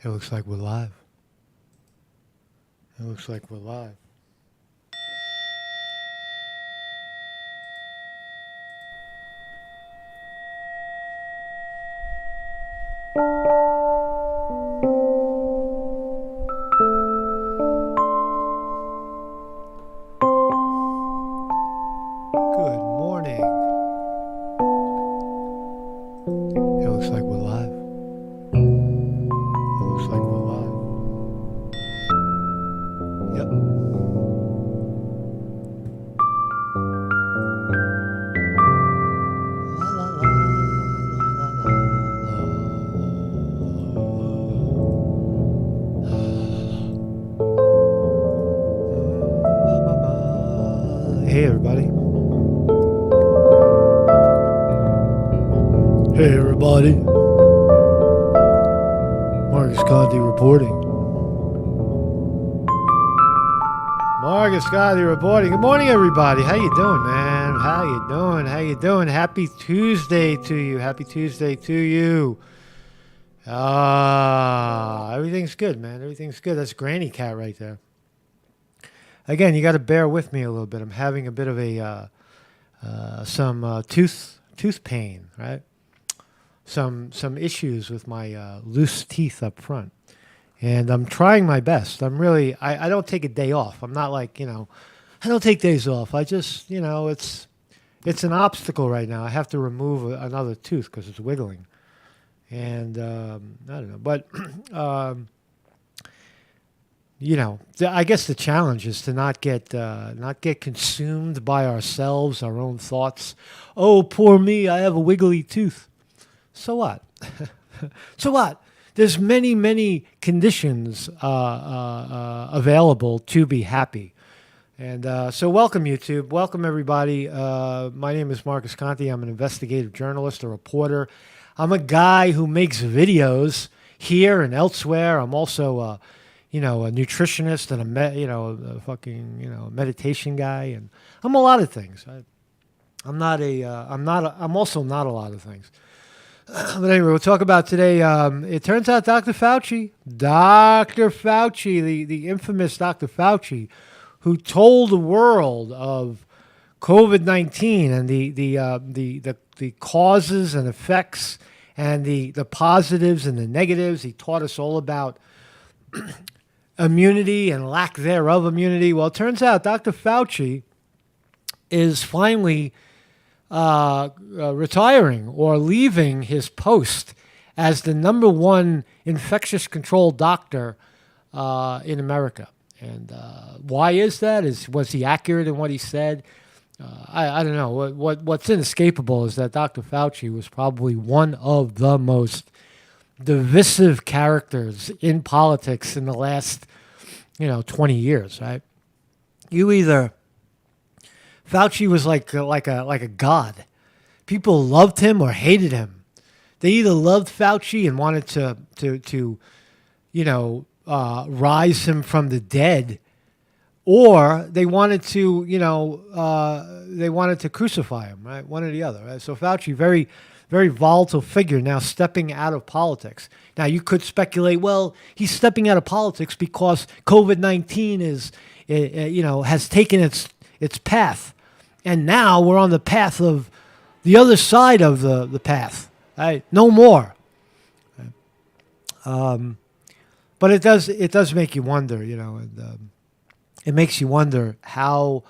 It looks like we're live. It looks like we're live. Good morning. It looks like we're live. It looks like we're live. Yep. La la la la la la. Hey everybody. Hey everybody. Marcus Conti reporting. Marcus Scotty reporting. Good morning, everybody. How you doing, man? How you doing? How you doing? Happy Tuesday to you. Happy Tuesday to you. Everything's good, man. Everything's good. That's Granny Cat right there. Again, you got to bear with me a little bit. I'm having a bit of a some tooth pain, right? Some issues with my loose teeth up front. And I'm trying my best. I don't take a day off. I'm not like, I don't take days off. I just, it's an obstacle right now. I have to remove another tooth because it's wiggling. And I don't know. But, I guess the challenge is to not get consumed by ourselves, our own thoughts. Oh, poor me, I have a wiggly tooth. So what? So what? There's many, many conditions available to be happy. And so welcome, YouTube. Welcome, everybody. My name is Marcus Conti. I'm an investigative journalist, a reporter. I'm a guy who makes videos here and elsewhere. I'm also, a nutritionist and a meditation guy. And I'm a lot of things. I'm also not a lot of things. But anyway, we'll talk about today. It turns out Dr. Fauci, the infamous Dr. Fauci, who told the world of COVID-19 and the causes and effects and the positives and the negatives. He taught us all about immunity and lack thereof immunity. Well, it turns out Dr. Fauci is finally retiring or leaving his post as the number one infectious control doctor in America. And why is that? Was he accurate in what he said? I don't know. What's inescapable is that Dr. Fauci was probably one of the most divisive characters in politics in the last 20 years, right? Fauci was like a god. People loved him or hated him. They either loved Fauci and wanted to rise him from the dead, or they wanted to crucify him. Right, one or the other. Right? So Fauci, very, very volatile figure, now stepping out of politics. Now you could speculate, well, he's stepping out of politics because COVID-19 has taken its path. And now we're on the path of the other side of the path. Right? No more. But it does make you wonder, and it makes you wonder how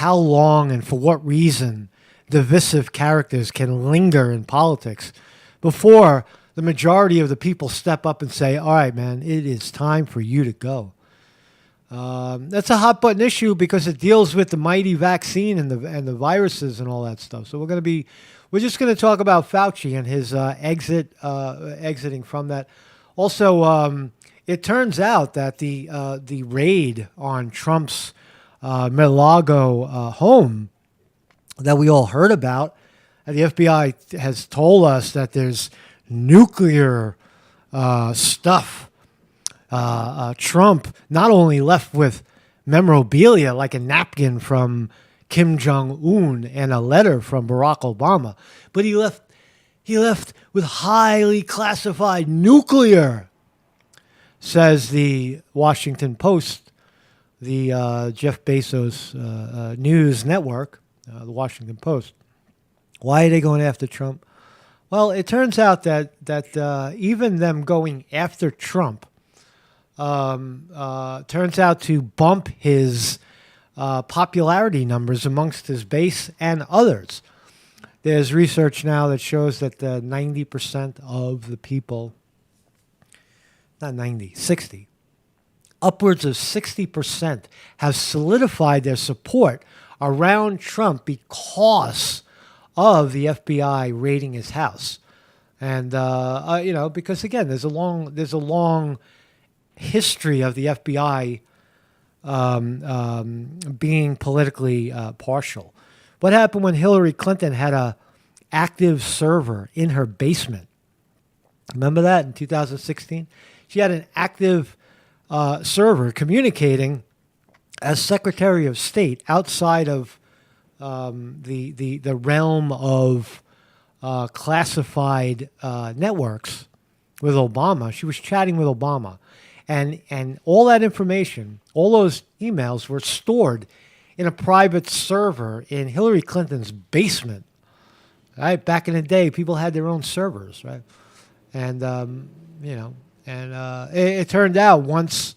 long and for what reason divisive characters can linger in politics before the majority of the people step up and say, all right, man, it is time for you to go. That's a hot button issue because it deals with the mighty vaccine and the viruses and all that stuff. So we're just gonna talk about Fauci and his exiting from that. Also, it turns out that the raid on Trump's Mar-a-Lago home that we all heard about, and the FBI has told us that there's nuclear stuff. Trump not only left with memorabilia like a napkin from Kim Jong-un and a letter from Barack Obama, but he left with highly classified nuclear says the Washington Post, the Jeff Bezos news network, the Washington Post. Why are they going after Trump? Well, it turns out that even them going after Trump turns out to bump his popularity numbers amongst his base and others. There's research now that shows that 90% of the people, not 90, 60, upwards of 60% have solidified their support around Trump because of the FBI raiding his house. And, because again, there's a long history of the FBI being politically partial. What happened when Hillary Clinton had a active server in her basement? Remember that in 2016? She had an active server communicating as Secretary of State outside of the realm of classified networks with Obama. She was chatting with Obama. And all that information, all those emails were stored in a private server in Hillary Clinton's basement. Right? Back in the day, people had their own servers, right? And, it turned out once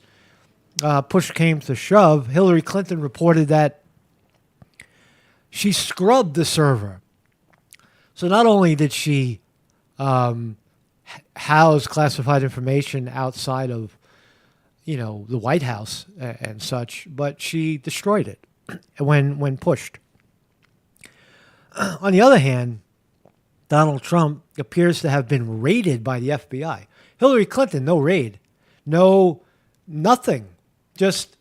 push came to shove, Hillary Clinton reported that she scrubbed the server. So not only did she house classified information outside of the White House and such, but she destroyed it when pushed. On the other hand, Donald Trump appears to have been raided by the FBI. Hillary Clinton, no raid, nothing. Just,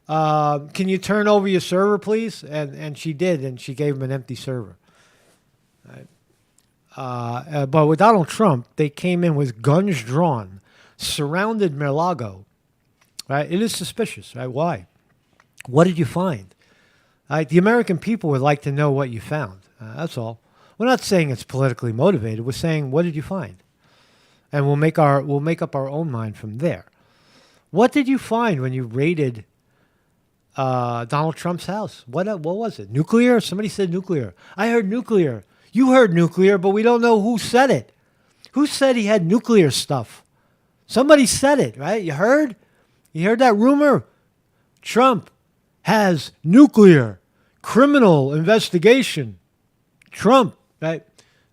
can you turn over your server, please? And she did, and she gave him an empty server. Right. But with Donald Trump, they came in with guns drawn, surrounded Mar-a-Lago. Right? It is suspicious. Right? Why? What did you find? The American people would like to know what you found. That's all. We're not saying it's politically motivated. We're saying, what did you find? And we'll make up our own mind from there. What did you find when you raided Donald Trump's house? What was it? Nuclear? Somebody said nuclear. I heard nuclear. You heard nuclear, but we don't know who said it. Who said he had nuclear stuff? Somebody said it, right? You heard? You heard that rumor? Trump has nuclear criminal investigation. Trump, right?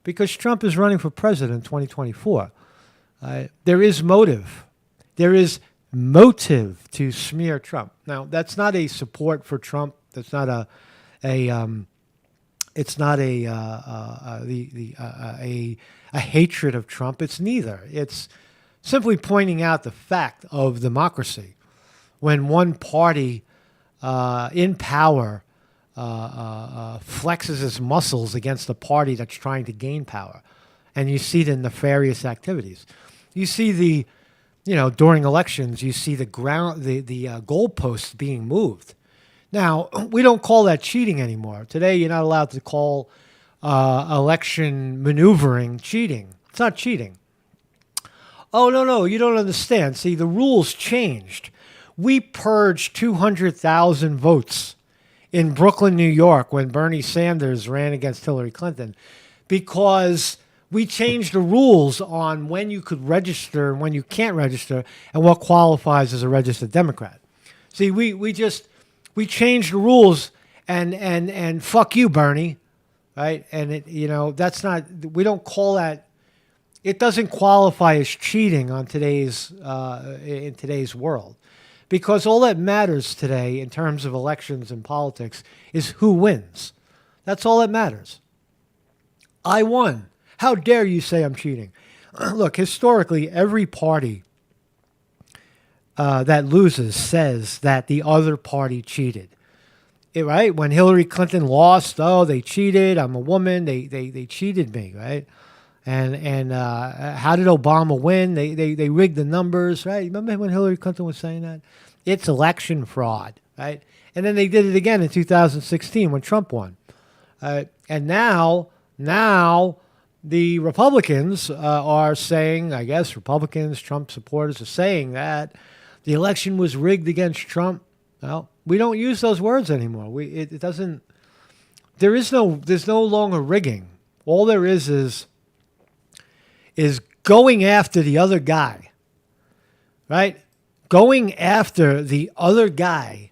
Because Trump is running for president in 2024. There is motive. There is motive to smear Trump. Now, that's not a support for Trump. That's not it's not a hatred of Trump. It's neither. It's simply pointing out the fact of democracy. When one party in power flexes its muscles against a party that's trying to gain power. And you see the nefarious activities. You see during elections, you see the goalposts being moved. Now, we don't call that cheating anymore. Today, you're not allowed to call election maneuvering cheating. It's not cheating. Oh, no, you don't understand. See, the rules changed. We purged 200,000 votes in Brooklyn, New York, when Bernie Sanders ran against Hillary Clinton, because we changed the rules on when you could register and when you can't register and what qualifies as a registered Democrat. See, we changed the rules and fuck you, Bernie, right? And that's not, we don't call that, it doesn't qualify as cheating on in today's world. Because all that matters today in terms of elections and politics is who wins. That's all that matters. I won. How dare you say I'm cheating? Look, historically, every party that loses says that the other party cheated. Right? When Hillary Clinton lost, they cheated. I'm a woman. They cheated me, right? And how did Obama win? They rigged the numbers, right? Remember when Hillary Clinton was saying that? It's election fraud, right? And then they did it again in 2016 when Trump won. And now the Republicans are saying, I guess Republicans, Trump supporters are saying that the election was rigged against Trump. Well, we don't use those words anymore. It doesn't. There's no longer rigging. All there is going after the other guy, right? Going after the other guy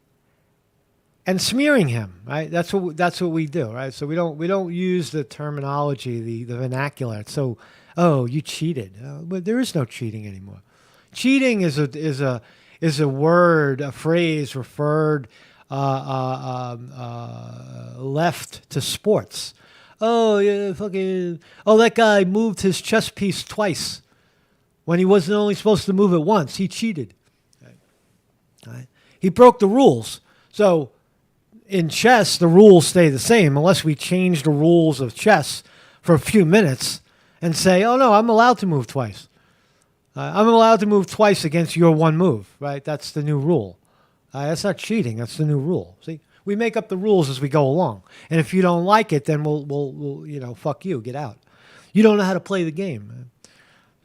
and smearing him, right? That's what we do, right? So we don't use the terminology, the vernacular. So, oh, you cheated. But there is no cheating anymore. Cheating is a word, a phrase referred left to sports. Oh, yeah, fucking. Oh, that guy moved his chess piece twice when he wasn't only supposed to move it once. He cheated. Right? He broke the rules. So in chess, the rules stay the same unless we change the rules of chess for a few minutes and say, oh, no, I'm allowed to move twice. I'm allowed to move twice against your one move, right? That's the new rule. That's not cheating. That's the new rule. See, we make up the rules as we go along. And if you don't like it, then we'll fuck you. Get out. You don't know how to play the game.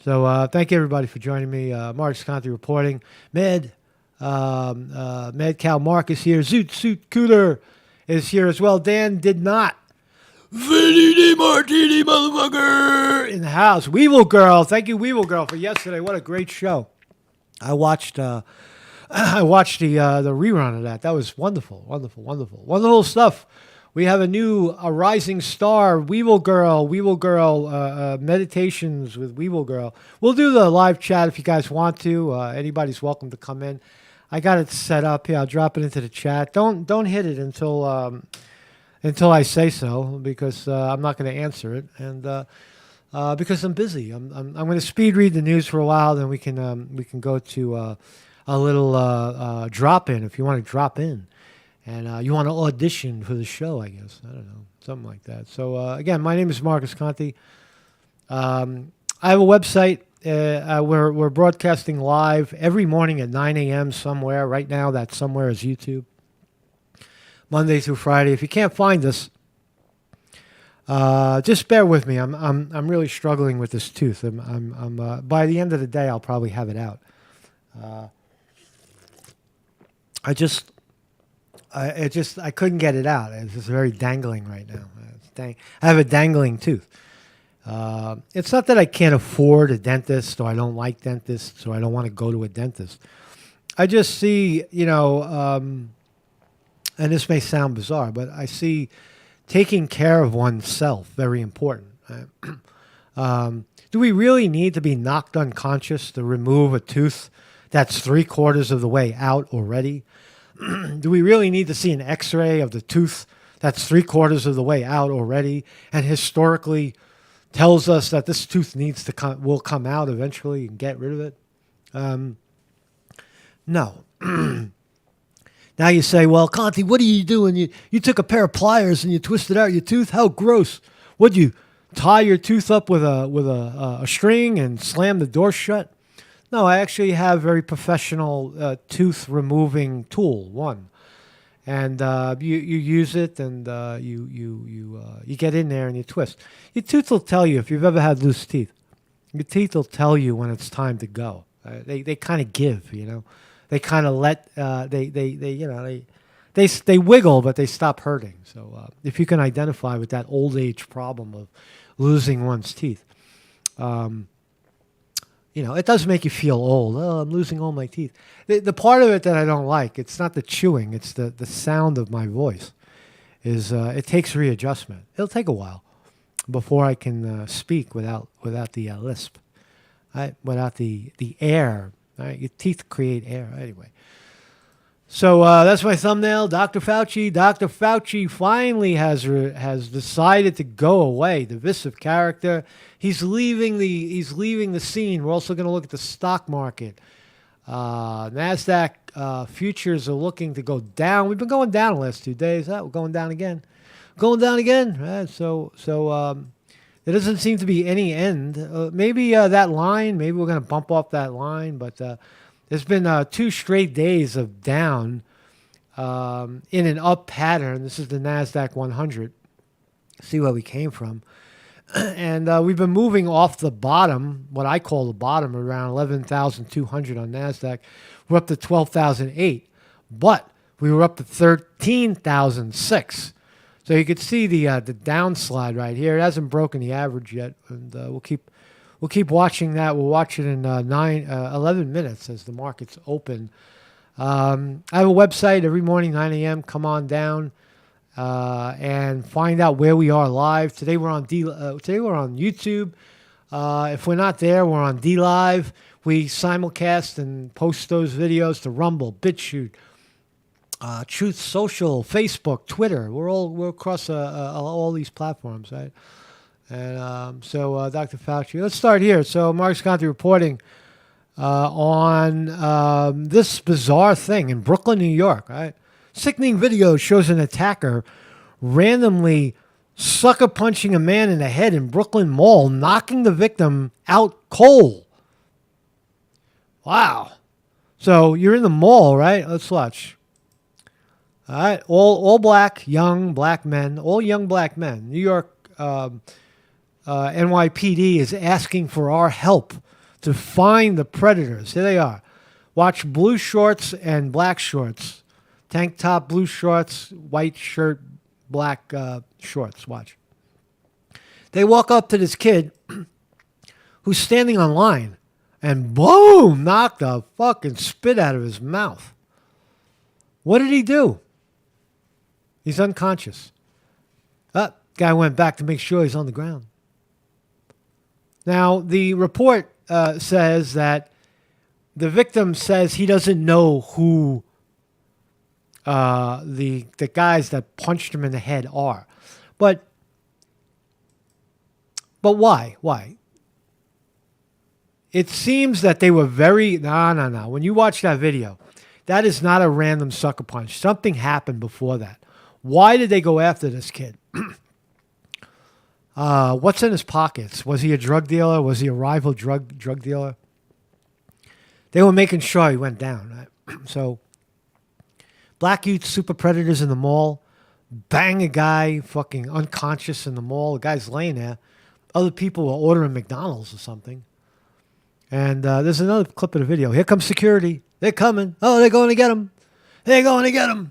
So thank you, everybody, for joining me. Marcus Conte reporting. Mad Cow Mark is here. Zoot Suit Cooter is here as well. Dan did not. Vinny D. Martini, motherfucker, in the house. Weevil Girl. Thank you, Weevil Girl, for yesterday. What a great show. I watched the rerun of that. That was wonderful, wonderful, wonderful. Wonderful stuff. We have a rising star, Weevil Girl, meditations with Weevil Girl. We'll do the live chat if you guys want to. Anybody's welcome to come in. I got it set up here. I'll drop it into the chat. Don't hit it until I say so, because I'm not going to answer it, and because I'm busy. I'm going to speed read the news for a while, then we can go to a little drop in if you want to drop in, and you want to audition for the show. I guess I don't know, something like that. So again, my name is Marcus Conte. I have a website. We're broadcasting live every morning at 9 a.m. somewhere. Right now, that somewhere is YouTube. Monday through Friday. If you can't find us, just bear with me. I'm really struggling with this tooth. I'm by the end of the day, I'll probably have it out. I couldn't get it out. It's just very dangling right now. I have a dangling tooth. It's not that I can't afford a dentist, or I don't like dentists, or I don't want to go to a dentist. I just see, and this may sound bizarre, but I see taking care of oneself very important. Do we really need to be knocked unconscious to remove a tooth that's 3/4 of the way out already? Do we really need to see an x-ray of the tooth that's 3/4 of the way out already and historically tells us that this tooth will come out eventually and get rid of it? No. Now you say, well, Conte, what are you doing? You took a pair of pliers and you twisted out your tooth? How gross. Would you tie your tooth up with a string and slam the door shut? No, I actually have very professional tooth removing tool, one. And you use it, and you get in there and you twist. Your tooth will tell you if you've ever had loose teeth. Your teeth will tell you when it's time to go. They kind of give, They kind of let they wiggle, but they stop hurting. So if you can identify with that old age problem of losing one's teeth, it does make you feel old. Oh, I'm losing all my teeth. The part of it that I don't like, it's not the chewing, it's the sound of my voice. It takes readjustment. It'll take a while before I can speak without the lisp, right? Without the air. Right? Your teeth create air. Anyway. So that's my thumbnail. Dr. Fauci. Dr. Fauci finally has decided to go away. Divisive character. He's leaving the scene. We're also going to look at the stock market. NASDAQ futures are looking to go down. We've been going down the last 2 days. We're going down again. Going down again. Right? So there doesn't seem to be any end. Maybe that line, maybe we're going to bump off that line, but there's been 2 straight days of down in an up pattern. This is the NASDAQ 100. See where we came from. And we've been moving off the bottom, what I call the bottom, around 11,200 on NASDAQ. We're up to 12,008, but we were up to 13,006. So you could see the downslide right here. It hasn't broken the average yet, and we'll keep watching that. We'll watch it in 11 minutes as the markets open. I have a website every morning, 9 a.m. Come on down and find out where we are live. Today we're on today we're on YouTube. If we're not there, we're on D Live. We simulcast and post those videos to Rumble, BitChute, Truth Social, Facebook, Twitter. We're across all these platforms, right? And so Dr. Fauci, let's start here. So Mark Sconti reporting on this bizarre thing in Brooklyn, New York, right? Sickening video shows an attacker randomly sucker punching a man in the head in Brooklyn Mall, knocking the victim out cold. Wow. So you're in the mall, right? Let's watch. All right, all black, young black men, all young black men. New York NYPD is asking for our help to find the predators. Here they are. Watch blue shorts and black shorts. Tank top, blue shorts, white shirt, black shorts. Watch. They walk up to this kid who's standing on line and boom, knock the fucking spit out of his mouth. What did he do? He's unconscious. Guy went back to make sure he's on the ground. Now, the report says that the victim says he doesn't know who the guys that punched him in the head are. But why? Why? It seems that they were very... No. When you watch that video, that is not a random sucker punch. Something happened before that. Why did they go after this kid? What's in his pockets? Was he a drug dealer? Was he a rival drug dealer? They were making sure he went down. Right? So, black youth super predators in the mall, bang a guy fucking unconscious in the mall. The guy's laying there. Other people were ordering McDonald's or something. And there's another clip of the video. Here comes security. They're coming. Oh, they're going to get him. They're going to get him.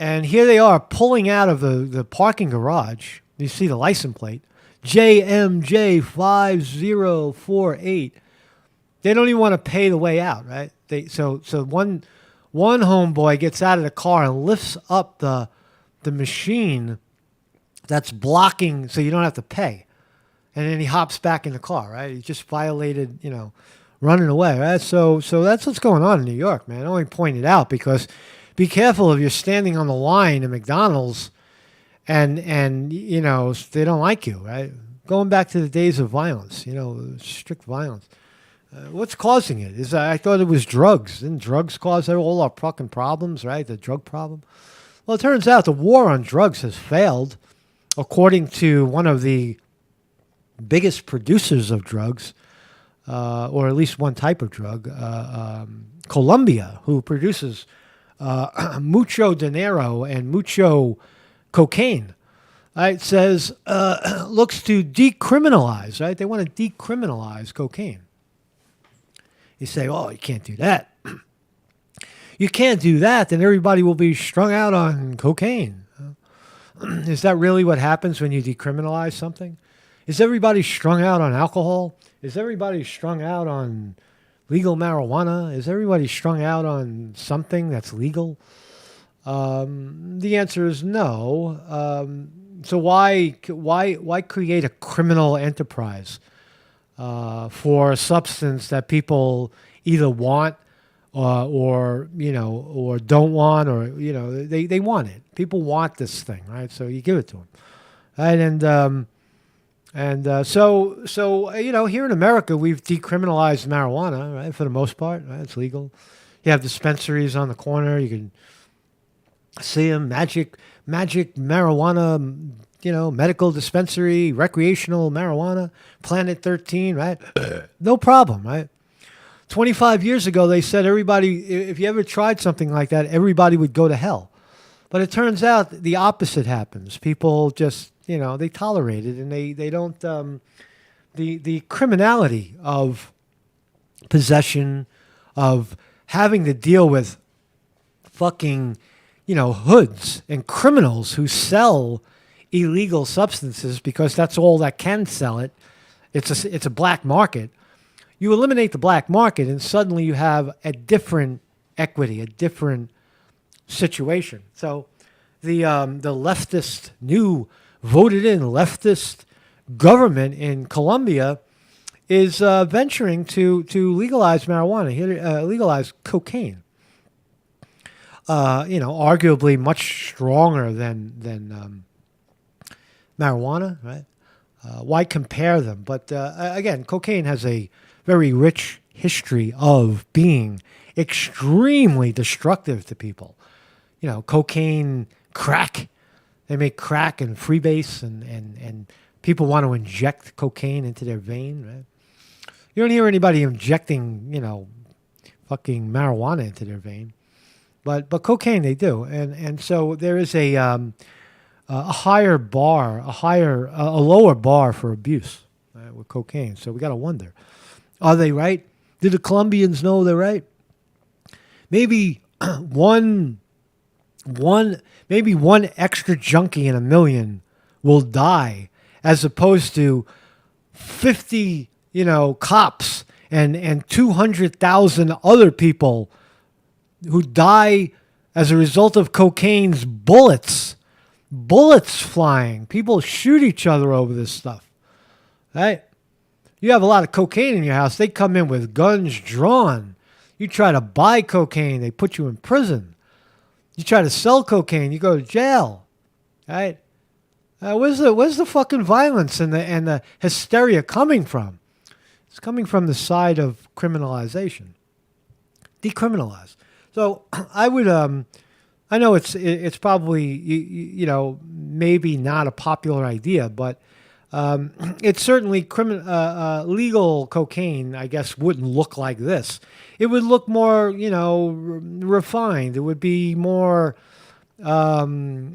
And here they are pulling out of the parking garage. You see the license plate. JMJ5048. They don't even want to pay the way out, right? So one homeboy gets out of the car and lifts up the machine that's blocking so you don't have to pay. And then he hops back in the car, right? He just violated, running away, right? So that's what's going on in New York, man. I only point it out because be careful if you're standing on the line at McDonald's and they don't like you, right? Going back to the days of violence, strict violence. What's causing it? I thought it was drugs. Didn't drugs cause all our fucking problems, right? The drug problem. Well, it turns out the war on drugs has failed, according to one of the biggest producers of drugs, or at least one type of drug, Colombia, who produces mucho dinero and mucho cocaine. Right? Says looks to decriminalize. Right? They want to decriminalize cocaine. You say, oh, you can't do that. You can't do that, then everybody will be strung out on cocaine. Is that really what happens when you decriminalize something? Is everybody strung out on alcohol? Is everybody strung out on legal marijuana? Is everybody strung out on something that's legal? The answer is no. So why create a criminal enterprise for a substance that people either want or don't want, or they want it. People want this thing, right? So you give it to them, right? So here in America we've decriminalized marijuana, right? For the most part, right? It's legal. You have dispensaries on the corner. You can see them. Magic marijuana, medical dispensary, recreational marijuana, Planet 13, right? No problem, right? 25 years ago, they said everybody, if you ever tried something like that, everybody would go to hell. But it turns out the opposite happens. People just, they tolerate it, and they don't, the criminality of possession, of having to deal with fucking, hoods and criminals who sell illegal substances because that's all that can sell it. It's a black market. You eliminate the black market, and suddenly you have a different equity, a different situation. So the leftist, new voted in leftist government in Colombia is venturing to legalize marijuana, legalize cocaine. Arguably much stronger than marijuana, right? Why compare them? But again, cocaine has a very rich history of being extremely destructive to people. Cocaine, crack. They make crack and freebase, and people want to inject cocaine into their vein, right? You don't hear anybody injecting, fucking marijuana into their vein. But cocaine they do. And so there is a higher bar, a lower bar for abuse, right, with cocaine. So we got to wonder, are they right? Do the Colombians know they're right? Maybe one extra junkie in a million will die, as opposed to 50, cops and 200,000 other people who die as a result of cocaine's bullets flying. People shoot each other over this stuff, right? You have a lot of cocaine in your house. They come in with guns drawn. You try to buy cocaine, they put you in prison. You try to sell cocaine, you go to jail, right? Where's the fucking violence and the hysteria coming from? It's coming from the side of criminalization. Decriminalize. So I would, I know it's probably, maybe not a popular idea, but it's certainly legal cocaine, I guess, wouldn't look like this. It would look more, refined. It would be more, cheaper,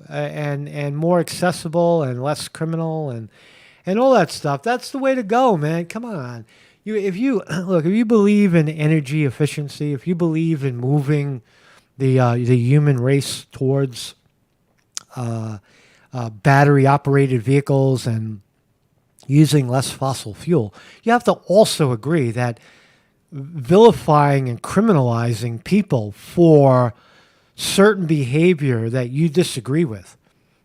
and more accessible and less criminal and all that stuff. That's the way to go, man. Come on. If you believe in energy efficiency, if you believe in moving the human race towards battery operated vehicles and using less fossil fuel, you have to also agree that vilifying and criminalizing people for certain behavior that you disagree with,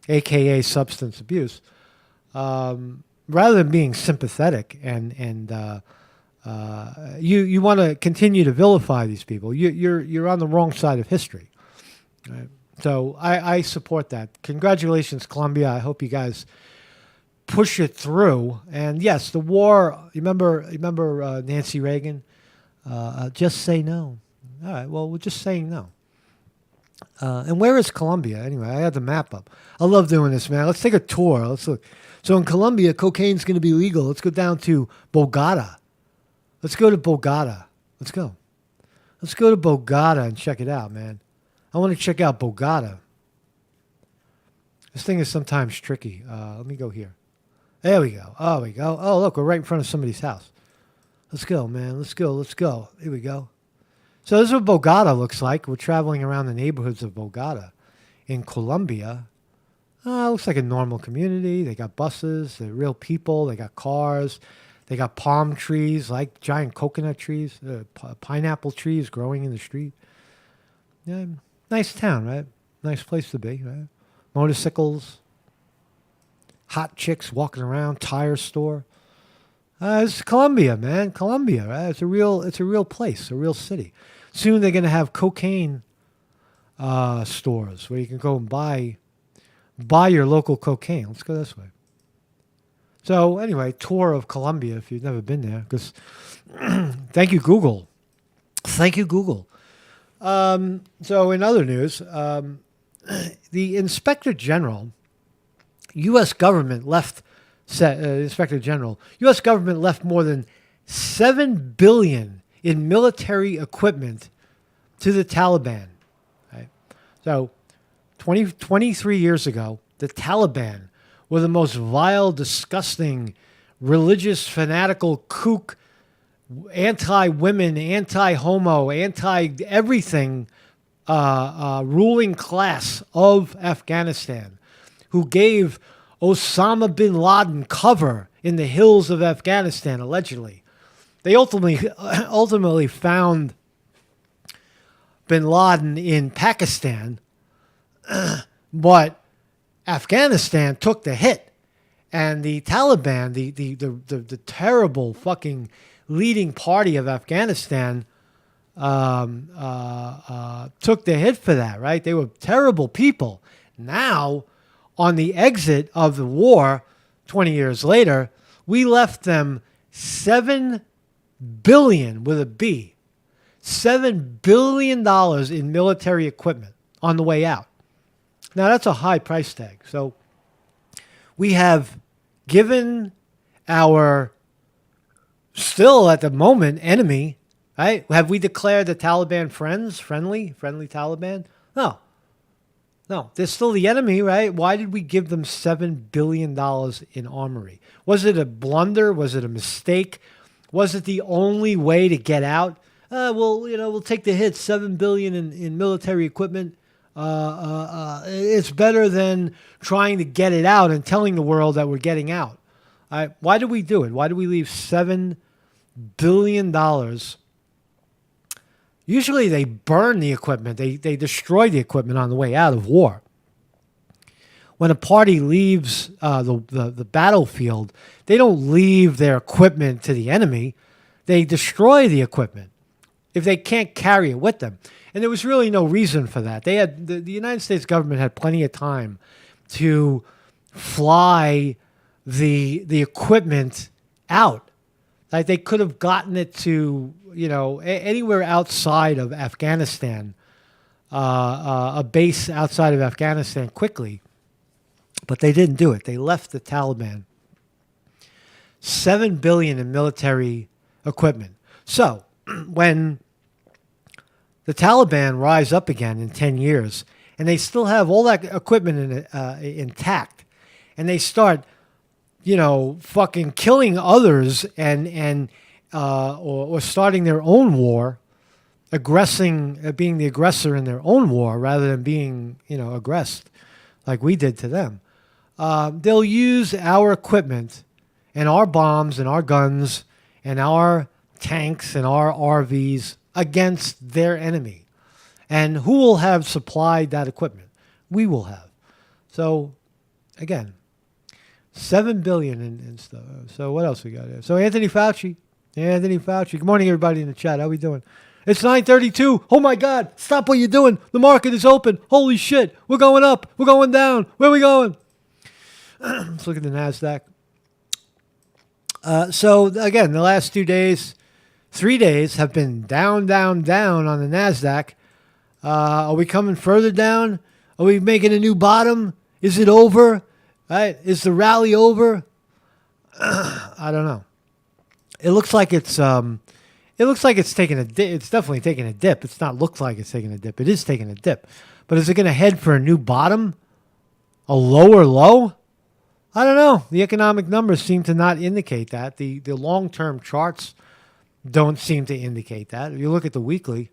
aka substance abuse, rather than being sympathetic and you want to continue to vilify these people, you're on the wrong side of history. Right? So I support that. Congratulations, Colombia. I hope you guys push it through. And yes, the war. Remember Nancy Reagan? Just say no. All right. Well, we're just saying no. And where is Colombia anyway? I had the map up. I love doing this, man. Let's take a tour. Let's look. So in Colombia, cocaine's going to be legal. Let's go down to Bogota. Let's go to Bogota. Let's go. Let's go to Bogota and check it out, man. I want to check out Bogota. This thing is sometimes tricky. Let me go here. There we go. Oh, we go. Oh, look, we're right in front of somebody's house. Let's go, man. Let's go. Let's go. Here we go. So this is what Bogota looks like. We're traveling around the neighborhoods of Bogota in Colombia. It looks like a normal community. They got buses. They're real people. They got cars. They got palm trees, like giant coconut trees, pineapple trees growing in the street. Yeah, nice town, right? Nice place to be, right? Motorcycles, hot chicks walking around, tire store. It's Colombia, man. Colombia, right? It's a real place, a real city. Soon they're going to have cocaine stores where you can go and buy your local cocaine. Let's go this way. So anyway, tour of Colombia if you've never been there. Because thank you, Google. Thank you, Google. So in other news, the Inspector General, U.S. government left. Inspector General, U.S. government left more than $7 billion in military equipment to the Taliban. Right? So 23 years ago, the Taliban were the most vile, disgusting, religious, fanatical, kook, anti-women, anti-homo, anti-everything ruling class of Afghanistan who gave Osama bin Laden cover in the hills of Afghanistan, allegedly. They ultimately found bin Laden in Pakistan, but Afghanistan took the hit. And the Taliban, the terrible fucking leading party of Afghanistan, took the hit for that, right? They were terrible people. Now, on the exit of the war, 20 years later, we left them $7 billion with a B, $7 billion in military equipment on the way out. Now, that's a high price tag. So we have given our, still at the moment, enemy, right? Have we declared the Taliban friendly Taliban? No. No, they're still the enemy, right? Why did we give them $7 billion in armory? Was it a blunder? Was it a mistake? Was it the only way to get out? We'll take the hit, $7 billion in military equipment. It's better than trying to get it out and telling the world that we're getting out. Why did we do it? Why did we leave $7 billion? Usually they burn the equipment. They destroy the equipment on the way out of war. When a party leaves the battlefield, they don't leave their equipment to the enemy. They destroy the equipment if they can't carry it with them. And there was really no reason for that. They had the United States government had plenty of time to fly the equipment out. Like they could have gotten it to anywhere outside of Afghanistan, a base outside of Afghanistan quickly, but they didn't do it. They left the Taliban $7 billion in military equipment. So when the Taliban rise up again in 10 years, and they still have all that equipment intact, and they start, fucking killing others or starting their own war, being the aggressor in their own war rather than being, aggressed like we did to them. They'll use our equipment and our bombs and our guns and our tanks and our RVs against their enemy. And who will have supplied that equipment? We will have. So, again, $7 billion in stuff. So what else we got here? So Anthony Fauci. Good morning, everybody in the chat. How we doing? It's 9:32. Oh, my God. Stop what you're doing. The market is open. Holy shit. We're going up. We're going down. Where are we going? Let's look at the NASDAQ. So, again, the last 3 days have been down on the NASDAQ. Are we coming further down? Are we making a new bottom? Is it over? Right? Is the rally over? I don't know. It looks like it's taking a dip. It's definitely taking a dip. It's not looked like it's taking a dip. It is taking a dip. But is it going to head for a new bottom? A lower low? I don't know. The economic numbers seem to not indicate that. The long-term charts don't seem to indicate that. If you look at the weekly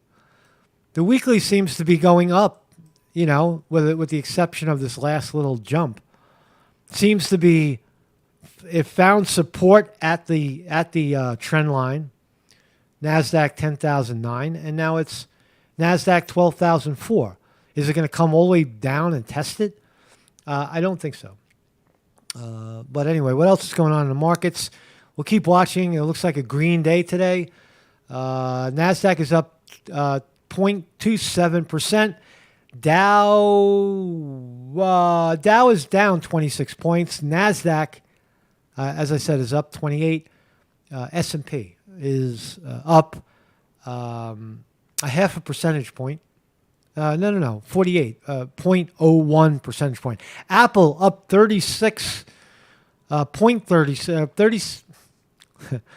seems to be going up, with the exception of this last little jump. Seems to be, it found support at the trend line, NASDAQ 10,009, and now it's NASDAQ 12,004. Is it going to come all the way down and test it? I don't think so. But anyway, what else is going on in the markets? We'll keep watching. It looks like a green day today. NASDAQ is up 0.27%. Dow is down 26 points. NASDAQ, as I said, is up 28. S&P is up a half a percentage point. 48, 0.01 percentage point. Apple up 36, 30,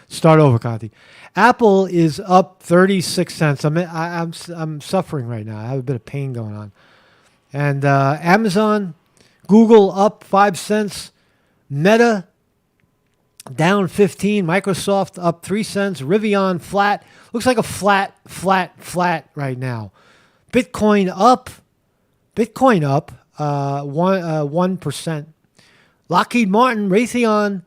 Start over, Conti. Apple is up 36 cents. I'm suffering right now. I have a bit of pain going on. And Amazon, Google up 5 cents. Meta down 15. Microsoft up 3 cents. Rivian flat. Looks like a flat right now. Bitcoin up. 1%. Lockheed Martin, Raytheon,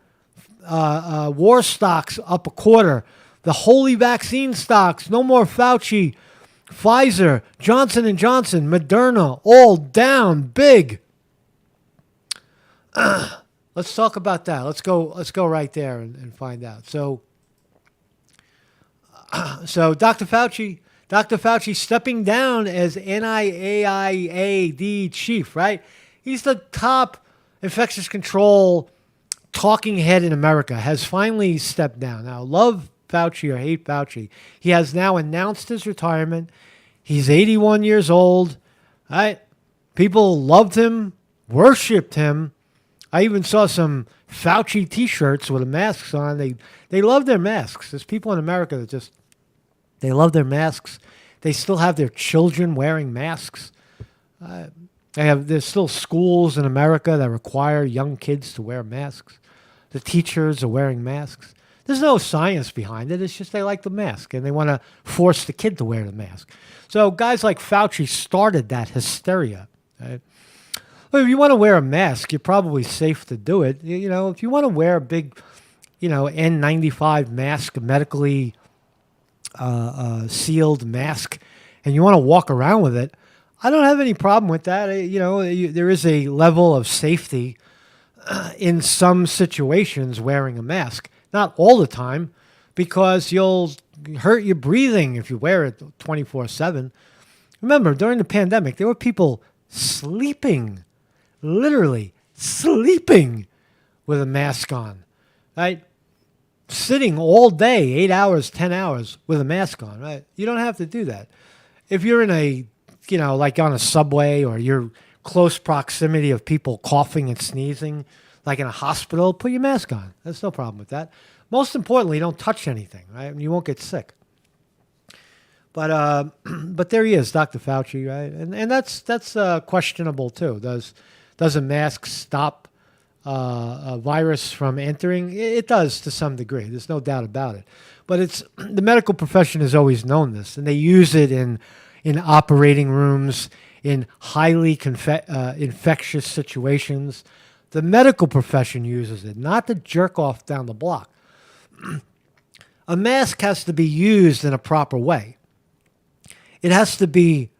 war stocks up a quarter. The holy vaccine stocks, no more Fauci. Pfizer, Johnson & Johnson, Moderna, all down big. Let's talk about that. Let's go right there and find out. So Dr. Fauci stepping down as NIAID chief, right? He's the top infectious control talking head in America, has finally stepped down. Now, love Fauci or hate Fauci, he has now announced his retirement. He's 81 years old, right? People loved him, worshipped him. I even saw some Fauci T-shirts with the masks on. They love their masks. There's people in America that just, they love their masks. They still have their children wearing masks. There's still schools in America that require young kids to wear masks. The teachers are wearing masks. There's no science behind it. It's just they like the mask, and they want to force the kid to wear the mask. So guys like Fauci started that hysteria. Right? Well, if you want to wear a mask, you're probably safe to do it. You know, if you want to wear a big, N95 mask, medically sealed mask, and you want to walk around with it, I don't have any problem with that. There is a level of safety in some situations wearing a mask. Not all the time, because you'll hurt your breathing if you wear it 24/7. Remember, during the pandemic, there were people sleeping, literally sleeping with a mask on, right? Sitting all day, 8 hours, 10 hours with a mask on, right? You don't have to do that. If you're in a, like on a subway, or you're close proximity of people coughing and sneezing, like in a hospital, put your mask on. There's no problem with that. Most importantly, don't touch anything, right? You won't get sick. But there he is, Dr. Fauci, right? And that's questionable too. Does a mask stop a virus from entering? It does to some degree. There's no doubt about it. But the medical profession has always known this, and they use it in operating rooms, in highly infectious situations. The medical profession uses it, not to jerk off down the block. A mask has to be used in a proper way. It has to be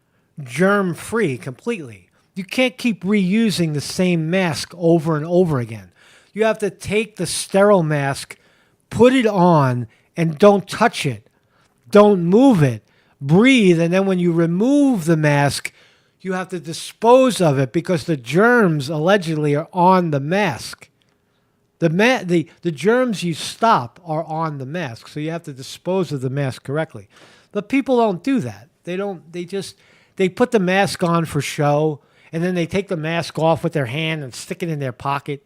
germ-free completely. You can't keep reusing the same mask over and over again. You have to take the sterile mask, put it on, and don't touch it. Don't move it. Breathe, and then when you remove the mask, you have to dispose of it because the germs allegedly are on the mask. The germs you stop are on the mask, so you have to dispose of the mask correctly. But people don't do that. They put the mask on for show, and then they take the mask off with their hand and stick it in their pocket.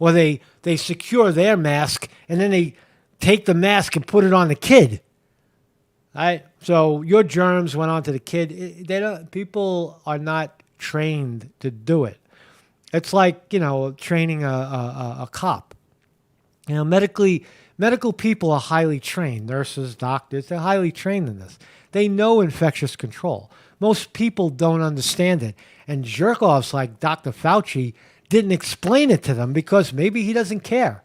Or they secure their mask, and then they take the mask and put it on the kid. Right? So your germs went onto the kid. People are not trained to do it. It's like, training a cop. Medical people are highly trained. Nurses, doctors, they're highly trained in this. They know infectious control. Most people don't understand it. And jerk-offs like Dr. Fauci didn't explain it to them because maybe he doesn't care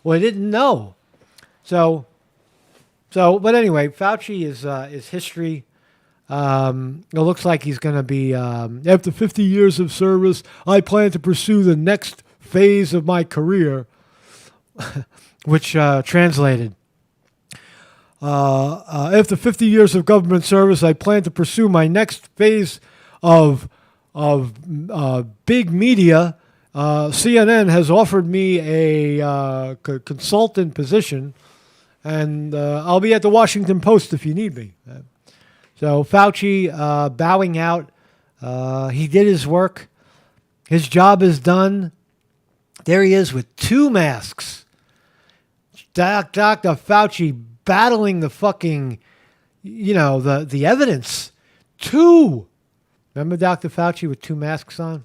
or didn't know. But anyway, Fauci is history. It looks like he's going to be, after 50 years of service, I plan to pursue the next phase of my career, which translated, after 50 years of government service, I plan to pursue my next phase of big media. CNN has offered me a consultant position, and I'll be at the Washington Post if you need me. So Fauci bowing out. He did his work. His job is done. There he is with two masks. Dr. Fauci battling the fucking, the evidence. Remember Dr. Fauci with 2 masks on?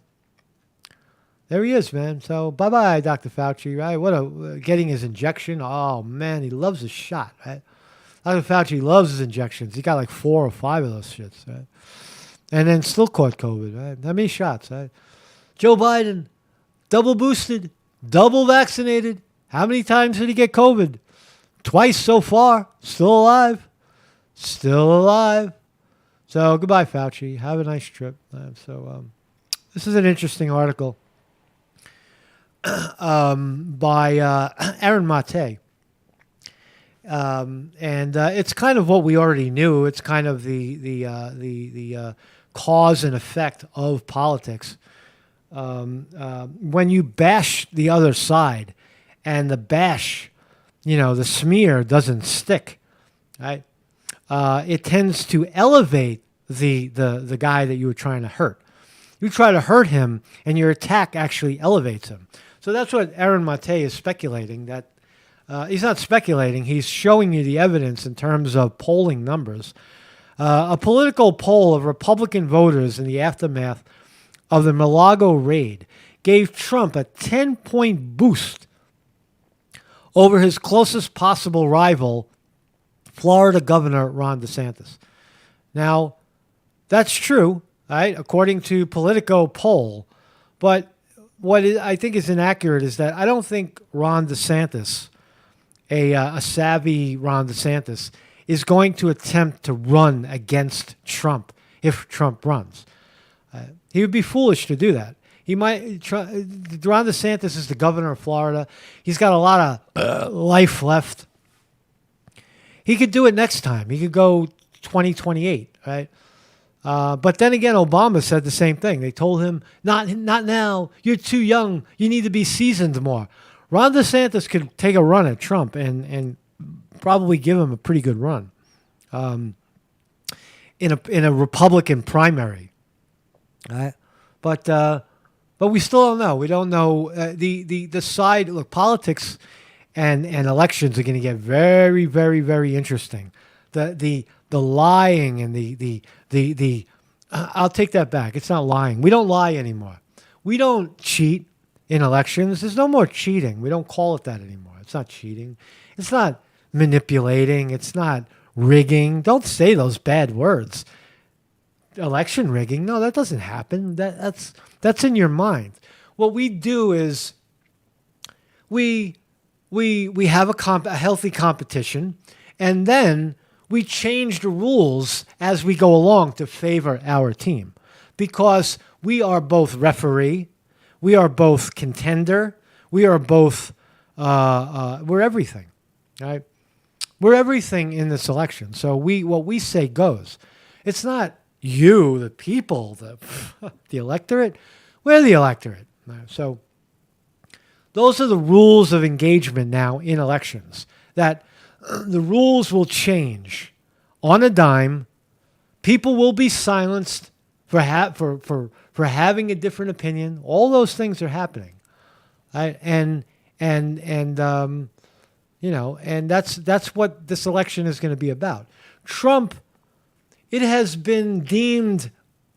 There he is, man. So bye-bye, Dr. Fauci, right? Getting his injection. Oh, man, he loves his shot, right? Dr. Fauci loves his injections. He got like 4 or 5 of those shits, right? And then still caught COVID, right? How many shots, right? Joe Biden, double boosted, double vaccinated. How many times did he get COVID? Twice so far. Still alive. Still alive. So goodbye, Fauci. Have a nice trip. This is an interesting article by Aaron Mate. And it's kind of what we already knew. It's kind of the cause and effect of politics. When you bash the other side, and the bash, the smear doesn't stick, right? It tends to elevate the guy that you were trying to hurt. You try to hurt him, and your attack actually elevates him. So that's what Aaron Mate is speculating. That he's not speculating. He's showing you the evidence in terms of polling numbers. A political poll of Republican voters in the aftermath of the Mar-a-Lago raid gave Trump a 10-point boost over his closest possible rival, Florida Governor Ron DeSantis. Now, that's true, right, according to Politico poll. But what I think is inaccurate is that I don't think Ron DeSantis, a savvy Ron DeSantis, is going to attempt to run against Trump if Trump runs. He would be foolish to do that. He might. Ron DeSantis is the governor of Florida. He's got a lot of life left. He could do it next time. He could go 2028, right? But then again, Obama said the same thing. They told him, not now. You're too young. You need to be seasoned more. Ron DeSantis could take a run at Trump and probably give him a pretty good run in a Republican primary. Right? But we still don't know. We don't know the side. Look, politics and elections are going to get very, very, very interesting. The lying and the I'll take that back. It's not lying. We don't lie anymore. We don't cheat in elections. There's no more cheating. We don't call it that anymore. It's not cheating. It's not manipulating. It's not rigging. Don't say those bad words. Election rigging. No, that doesn't happen. That's in your mind. What we do is we have a healthy competition, and then we change the rules as we go along to favor our team, because we are both referee, we are both contender, we are both we're everything, right? We're everything in this election. So what we say goes. It's not you, the people, the electorate. We're the electorate. So those are the rules of engagement now in elections, that the rules will change on a dime. People will be silenced for having a different opinion. All those things are happening. Right? And that's what this election is going to be about. Trump, it has been deemed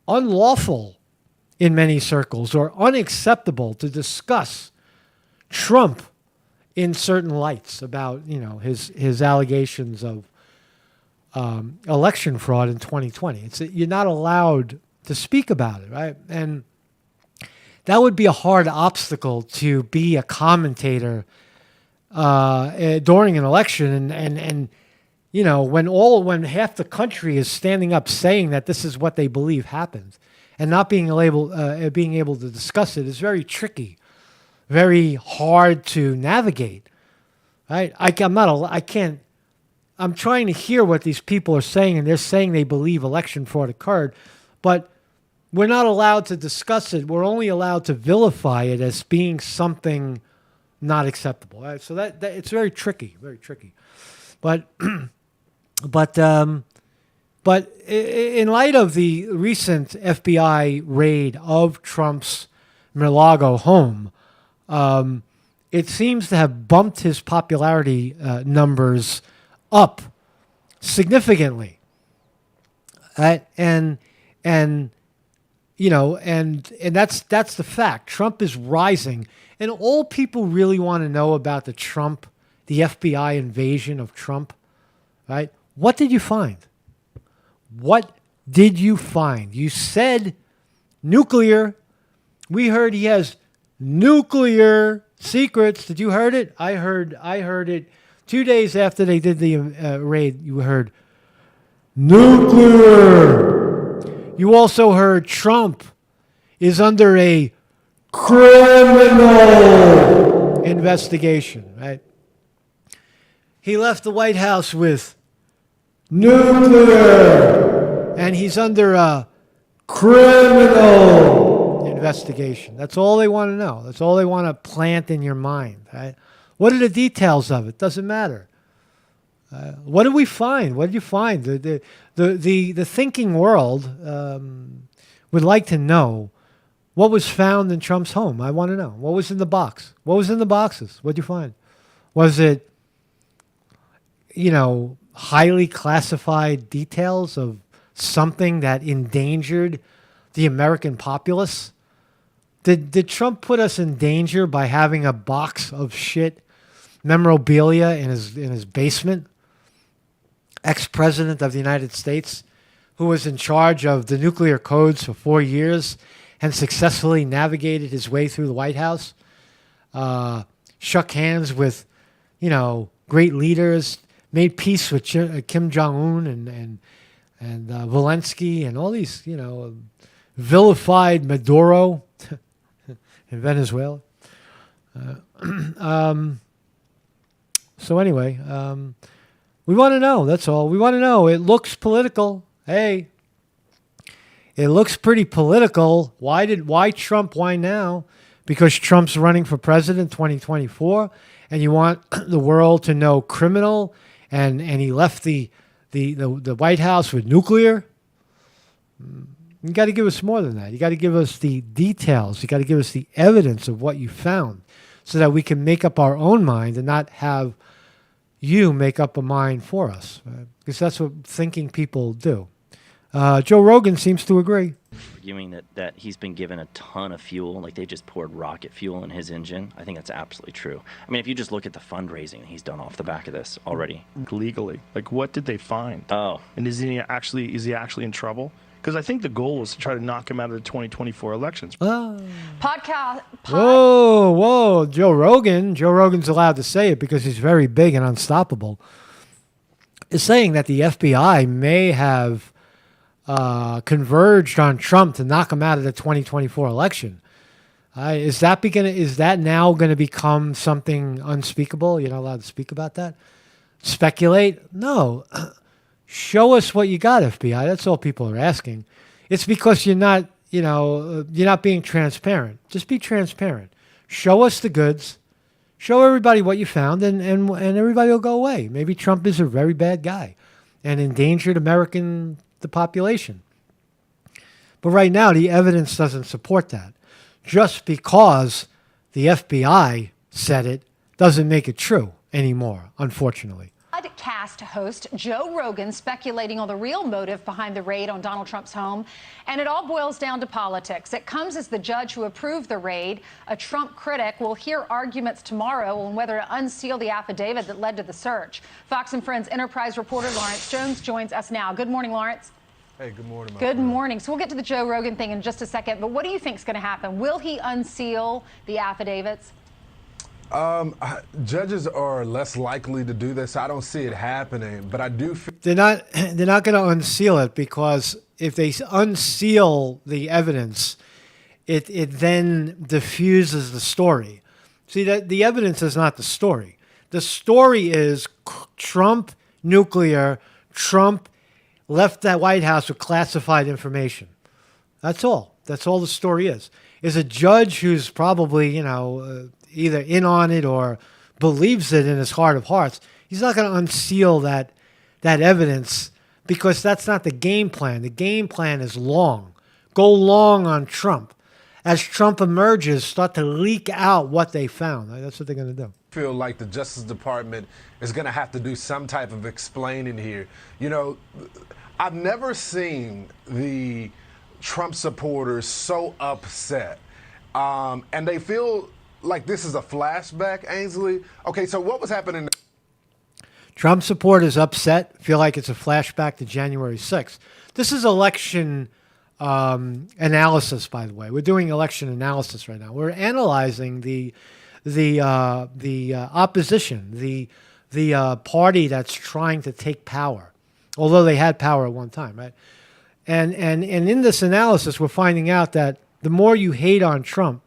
unlawful in many circles or unacceptable to discuss Trump in certain lights about, his allegations of election fraud in 2020. You're not allowed to speak about it, right? And that would be a hard obstacle to be a commentator during an election, and when half the country is standing up saying that this is what they believe happened, and not being able to discuss it is very tricky, very hard to navigate. Right? I'm trying to hear what these people are saying, and they're saying they believe election fraud occurred, but we're not allowed to discuss it. We're only allowed to vilify it as being something not acceptable. Right? So that it's very tricky, very tricky. But in light of the recent FBI raid of Trump's Mar-a-Lago home, it seems to have bumped his popularity numbers up significantly. And you know, and that's the fact. Trump is rising, and all people really want to know about the FBI invasion of Trump, right? What did you find? What did you find? You said nuclear. We heard he has nuclear secrets. Did you heard it? I heard it 2 days after they did the raid. You heard nuclear. You also heard Trump is under a criminal investigation, right? He left the White House with nuclear, and he's under a criminal investigation. That's all they want to know. That's all they want to plant in your mind, right? What are the details of it? Doesn't matter. What did we find? What did you find? The thinking world would like to know what was found in Trump's home. I want to know. What was in the box? What was in the boxes? What did you find? Was it, you know, highly classified details of something that endangered the American populace? Did Trump put us in danger by having a box of shit memorabilia in his basement? Ex-president of the United States, who was in charge of the nuclear codes for 4 years and successfully navigated his way through the White House, shook hands with, you know, great leaders, made peace with Kim Jong-un and Zelensky and all these, you know, vilified Maduro in Venezuela. So anyway, we want to know. That's all. We want to know. It looks political. Hey, it looks pretty political. Why Trump? Why now? Because Trump's running for president 2024, and you want the world to know criminal, and he left the White House with nuclear. You got to give us more than that. You got to give us the details. You got to give us the evidence of what you found, so that we can make up our own mind and not have you make up a mind for us, right? Because that's what thinking people do. Joe Rogan seems to agree. Arguing that he's been given a ton of fuel, like they just poured rocket fuel in his engine. I think that's absolutely true. I mean, if you just look at the fundraising he's done off the back of this already. Legally, like what did they find? Oh. And is he actually in trouble? Because I think the goal was to try to knock him out of the 2024 elections. Whoa, Joe Rogan. Joe Rogan's allowed to say it because he's very big and unstoppable. Is saying that the FBI may have converged on Trump to knock him out of the 2024 election. Is that now going to become something unspeakable? You're not allowed to speak about that? Speculate? No. Show us what you got, FBI. That's all people are asking. It's because you're not being transparent. Just be transparent. Show us the goods. Show everybody what you found, and everybody will go away. Maybe Trump is a very bad guy and endangered the population. But right now, the evidence doesn't support that. Just because the FBI said it doesn't make it true anymore, unfortunately. Podcast host Joe Rogan speculating on the real motive behind the raid on Donald Trump's home. And it all boils down to politics. It comes as the judge who approved the raid, a Trump critic, will hear arguments tomorrow on whether to unseal the affidavit that led to the search. Fox and Friends Enterprise reporter Lawrence Jones joins us now. Good morning, Lawrence. Hey, good morning. Good morning. So we'll get to the Joe Rogan thing in just a second. But what do you think is going to happen? Will he unseal the affidavits? Judges are less likely to do this. I don't see it happening, but I do feel they're not going to unseal it, because if they unseal the evidence, it then diffuses the story. See, that the evidence is not the story. The story is Trump nuclear. Trump left that White House with classified information. That's all. That's all the story is. Is a judge who's probably, either in on it or believes it in his heart of hearts. He's not going to unseal that evidence, because that's not the game plan. The game plan is long. Go long on Trump. as Trump emerges, start to leak out what they found. Right? That's what they're going to do. Feel like the Justice Department is going to have to do some type of explaining here. You know, I've never seen the Trump supporters so upset. And they feel like this is a flashback, Ainsley. Okay, so what was happening? Trump supporters upset, feel like it's a flashback to January 6th. This is election analysis, by the way. We're doing election analysis right now. We're analyzing the opposition, the party that's trying to take power, although they had power at one time, right? And in this analysis, we're finding out that the more you hate on Trump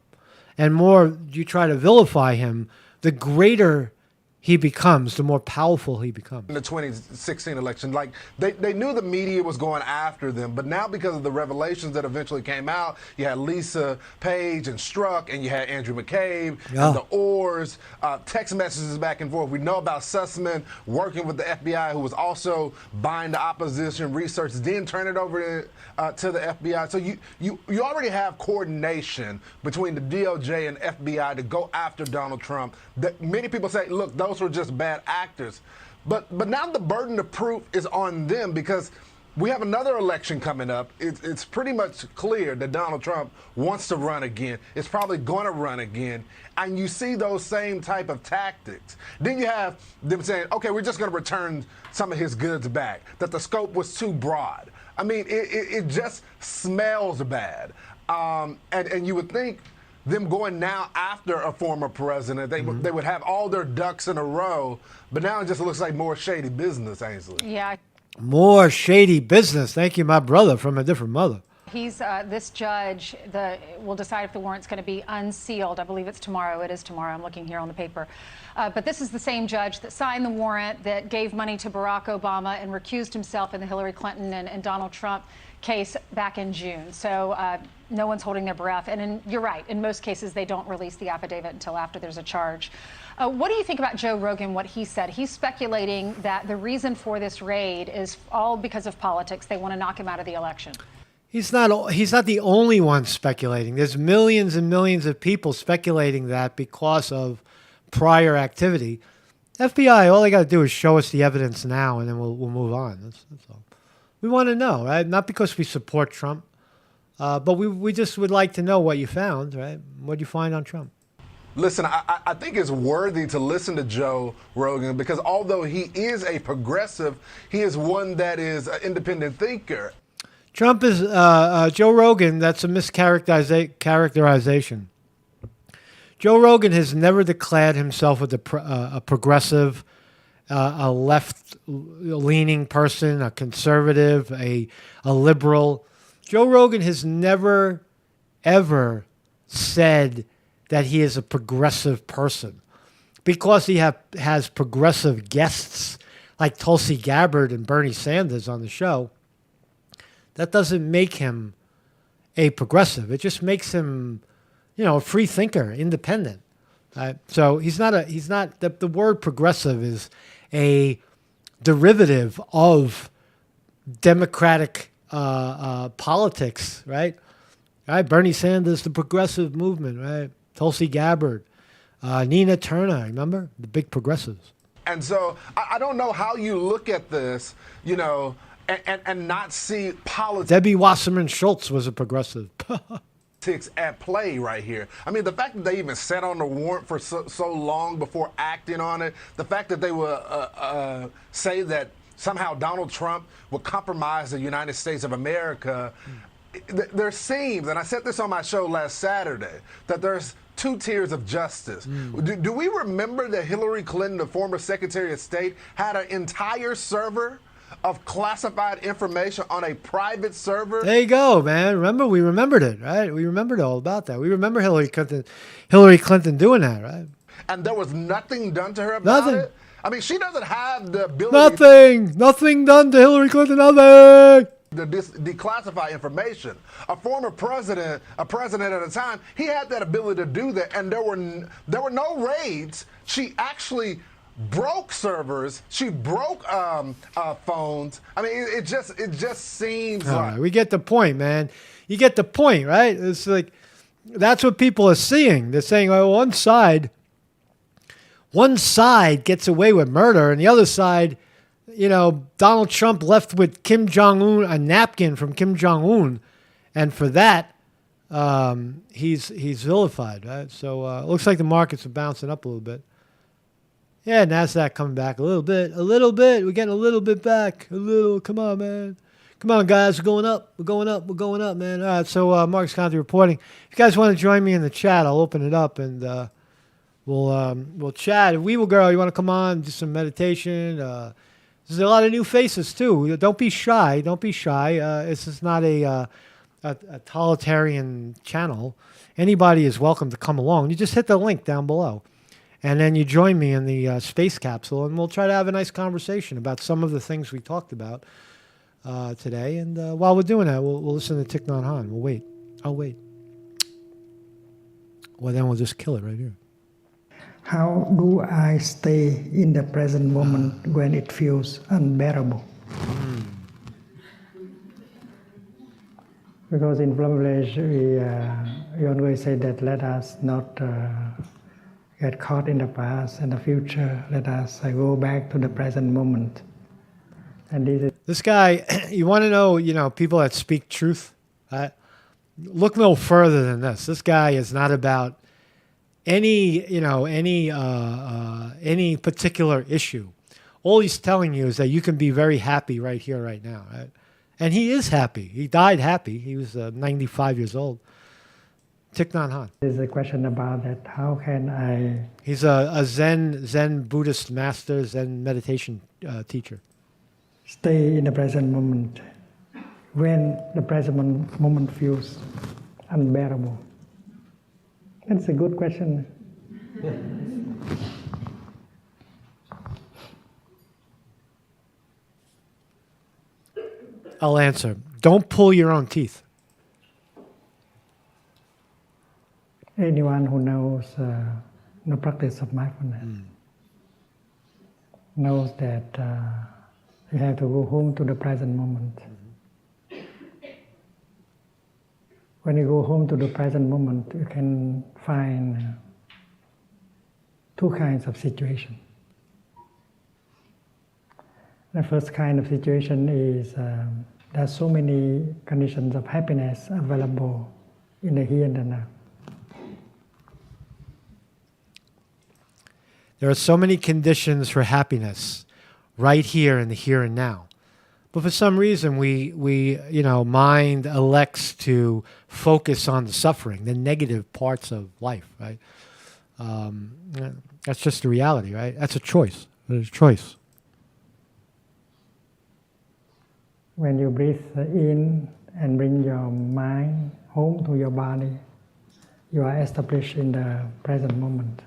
and more you try to vilify him, the greater he becomes, the more powerful he becomes. In the 2016 election, like they knew the media was going after them, but now because of the revelations that eventually came out, you had Lisa Page and Strzok, and you had Andrew McCabe and the Orrs, text messages back and forth. We know about Sussman working with the FBI, who was also buying the opposition research, then turn it over to the FBI. So you already have coordination between the DOJ and FBI to go after Donald Trump. That many people say, look, those were just bad actors. But now the burden of proof is on them, because we have another election coming up. It's pretty much clear that Donald Trump wants to run again. It's probably going to run again. And you see those same type of tactics. Then you have them saying, okay, we're just going to return some of his goods back, that the scope was too broad. I mean, it just smells bad. And you would think them going now after a former president, they would have all their ducks in a row, but now it just looks like more shady business, Ainsley. Yeah. More shady business. Thank you, my brother from a different mother. He's this judge will decide if the warrant's going to be unsealed. I believe it's tomorrow. It is tomorrow. I'm looking here on the paper. But this is the same judge that signed the warrant, that gave money to Barack Obama and recused himself in the Hillary Clinton and Donald Trump case back in June. So no one's holding their breath. And you're right. In most cases, they don't release the affidavit until after there's a charge. What do you think about Joe Rogan, what he said? He's speculating that the reason for this raid is all because of politics. They want to knock him out of the election. He's not the only one speculating. There's millions and millions of people speculating that because of prior activity. FBI, all they got to do is show us the evidence now, and then we'll move on. That's all. We want to know, right? Not because we support Trump, but we just would like to know what you found, right? What did you find on Trump? Listen, I think it's worthy to listen to Joe Rogan, because although he is a progressive, he is one that is an independent thinker. Trump is Joe Rogan. That's a mischaracterization. Joe Rogan has never declared himself as a progressive, a left-leaning person, a conservative, a liberal. Joe Rogan has never, ever said that he is a progressive person, because he has progressive guests like Tulsi Gabbard and Bernie Sanders on the show. That doesn't make him a progressive. It just makes him, a free thinker, independent. So he's not. The word progressive is a derivative of democratic politics, right? Right. Bernie Sanders, the progressive movement, right? Tulsi Gabbard, Nina Turner, remember the big progressives. And so I don't know how you look at this, and not see politics. Debbie Wasserman Schultz was a progressive. At play right here. I mean, the fact that they even sat on the warrant for so long before acting on it, the fact that they would say that somehow Donald Trump would compromise the United States of America, there seems, and I said this on my show last Saturday, that there's two tiers of justice. Do we remember that Hillary Clinton, the former Secretary of State, had an entire server of classified information on a private server? There you go, man. Remember, we remembered it, right? We remembered all about that. We remember Hillary Clinton doing that, right? And there was nothing done to her about it? I mean, she doesn't have the ability. Nothing done to Hillary Clinton, nothing. To declassify information. A former president, a president at a time, he had that ability to do that, and there were no raids. She actually broke servers. She broke phones. I mean, it just seems like. Right, we get the point, man. You get the point, right? It's like that's what people are seeing. They're saying, oh, one side gets away with murder, and the other side, Donald Trump left with Kim Jong-un, a napkin from Kim Jong-un, and for that, he's vilified, right? So it looks like the markets are bouncing up a little bit. Yeah, NASDAQ coming back a little bit. We're getting a little bit back. Come on, man. Come on, guys. We're going up, man. All right, so Marcus Conte reporting. If you guys want to join me in the chat, I'll open it up, and we'll chat. If Weevil Girl, you want to come on, do some meditation. There's a lot of new faces, too. Don't be shy. This is not a totalitarian channel. Anybody is welcome to come along. You just hit the link down below. And then you join me in the space capsule, and we'll try to have a nice conversation about some of the things we talked about today. And while we're doing that, we'll listen to Thich Nhat Hanh. We'll wait. I'll wait. Well, then we'll just kill it right here. How do I stay in the present moment when it feels unbearable? Because in Plum Village, we always say that let us not get caught in the past and the future. Let us go back to the present moment. And this guy, you want to know, people that speak truth? Look no further than this. This guy is not about any particular issue. All he's telling you is that you can be very happy right here, right now. Right? And he is happy. He died happy. He was 95 years old. Thich Nhat Hanh. There's a question about that. How can I... He's a Zen Buddhist master, Zen meditation teacher. Stay in the present moment when the present moment feels unbearable? That's a good question. I'll answer. Don't pull your own teeth. Anyone who knows the practice of mindfulness knows that you have to go home to the present moment. When you go home to the present moment, you can find two kinds of situation. The first kind of situation is there are so many conditions of happiness available in the here and the now. There are so many conditions for happiness right here in the here and now. But for some reason, we mind elects to focus on the suffering, the negative parts of life, right? That's just the reality, right? That's a choice. There's a choice. When you breathe in and bring your mind home to your body, you are established in the present moment.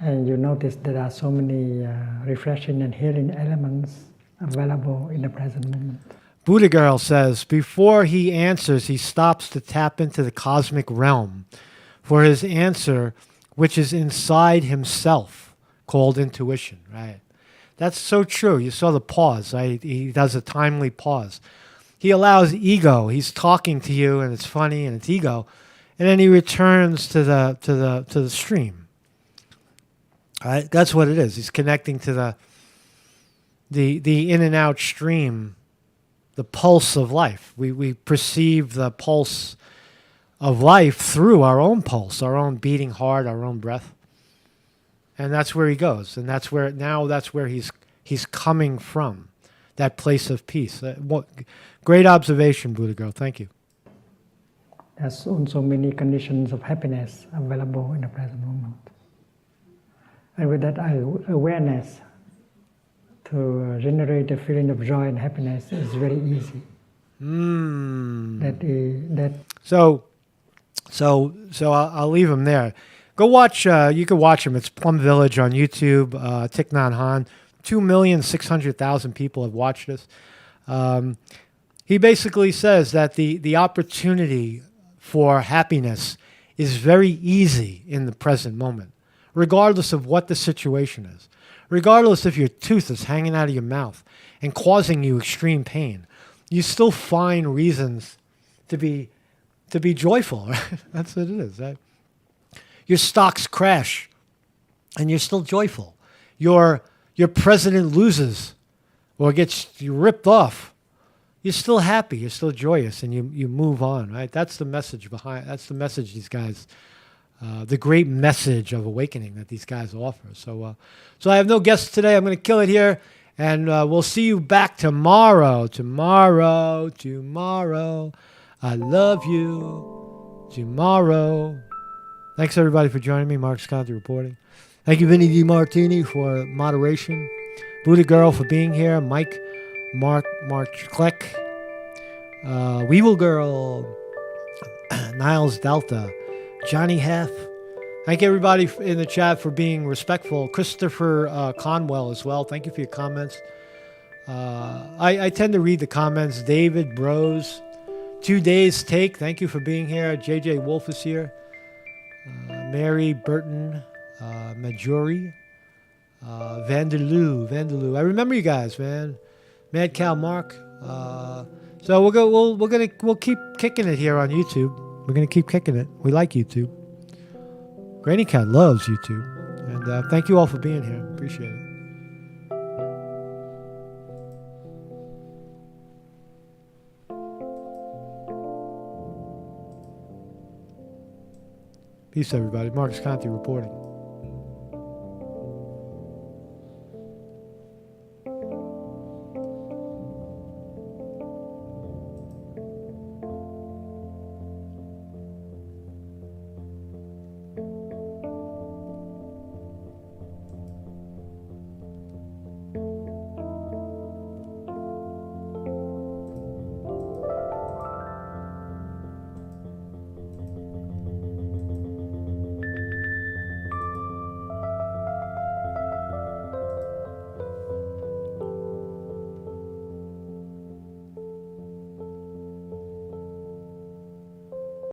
And you notice there are so many refreshing and healing elements available in the present moment. Buddha Girl says, before he answers, he stops to tap into the cosmic realm for his answer, which is inside himself, called intuition, right? That's so true. You saw the pause, right? He does a timely pause. He allows ego. He's talking to you, and it's funny, and it's ego, and then he returns to the stream. Right? That's what it is. He's connecting to the in and out stream, the pulse of life. We perceive the pulse of life through our own pulse, our own beating heart, our own breath. And that's where he goes. And that's where he's coming from, that place of peace. Great observation, Buddha Girl. Thank you. There's also many conditions of happiness available in the present moment. And with that awareness to generate a feeling of joy and happiness is very easy. So I'll leave him there. Go watch. You can watch him. It's Plum Village on YouTube. Thich Nhat Hanh. 2,600,000 people have watched this. He basically says that the opportunity for happiness is very easy in the present moment, regardless of what the situation is. Regardless if your tooth is hanging out of your mouth and causing you extreme pain, you still find reasons to be to be joyful. Right? That's what it is. Right? Your stocks crash, and you're still joyful. Your president loses or gets ripped off. You're still happy. You're still joyous, and you move on. Right? That's the message behind. That's the message these guys. The great message of awakening that these guys offer. So I have no guests today. I'm going to kill it here, and we'll see you back tomorrow. Tomorrow. I love you. Tomorrow. Thanks, everybody, for joining me. Mark Sconti reporting. Thank you, Vinny DiMartini, for moderation. Buddha Girl for being here. Mike, Mark Kleck. Weevil Girl. Niles Delta. Johnny Heff. Thank you, everybody in the chat for being respectful. Christopher Conwell as well. Thank you for your comments. I tend to read the comments. David Bros. 2 Days Take. Thank you for being here. JJ Wolf is here. Mary Burton. Majori. Vanderloo. I remember you guys, man. Mad Cow Mark. So we'll keep kicking it here on YouTube. We're going to keep kicking it. We like YouTube. Granny Cat loves YouTube. And thank you all for being here. Appreciate it. Peace, everybody. Marcus Conti reporting.